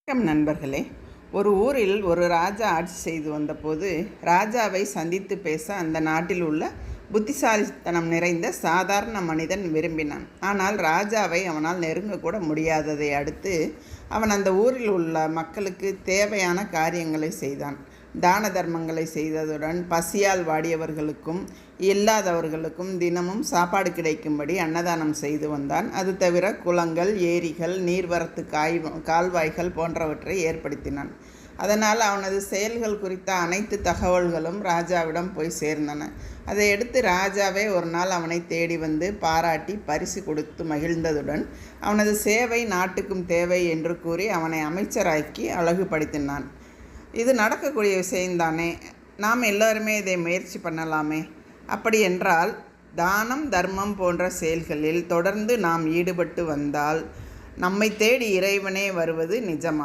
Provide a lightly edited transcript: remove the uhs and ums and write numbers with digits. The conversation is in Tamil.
வணக்கம் நண்பர்களே. ஒரு ஊரில் ஒரு ராஜா ஆட்சி செய்து வந்தபோது ராஜாவை சந்தித்து பேச அந்த நாட்டில் உள்ள புத்திசாலித்தனம் நிறைந்த சாதாரண மனிதன் விரும்பினான். ஆனால் ராஜாவை அவனால் நெருங்கக்கூட முடியாததை அடுத்து அவன் அந்த ஊரில் உள்ள மக்களுக்கு தேவையான காரியங்களை செய்தான். தான தர்மங்களை செய்ததுடன் பசியால் வாடியவர்களுக்கும் இல்லாதவர்களுக்கும் தினமும் சாப்பாடு கிடைக்கும்படி அன்னதானம் செய்து வந்தான். அது தவிர குளங்கள், ஏரிகள், நீர்வரத்து கால்வாய்கள் போன்றவற்றை ஏற்படுத்தினான். அதனால் அவனது செயல்கள் குறித்த அனைத்து தகவல்களும் ராஜாவிடம் போய் சேர்ந்தன. அதையடுத்து ராஜாவே ஒரு நாள் அவனை தேடி வந்து பாராட்டி பரிசு கொடுத்து மகிழ்ந்ததுடன் அவனது சேவை நாட்டுக்கும் தேவை என்று கூறி அவனை அமைச்சராக்கி அழகுபடுத்தினான். இது நடக்கக்கூடிய விஷயம்தானே. நாம் எல்லோருமே இதை முயற்சி பண்ணலாமே. அப்படி என்றால் தானம், தர்மம் போன்ற செயல்களில் தொடர்ந்து நாம் ஈடுபட்டு வந்தால் நம்மை தேடி இறைவனே வருவது நிஜமா?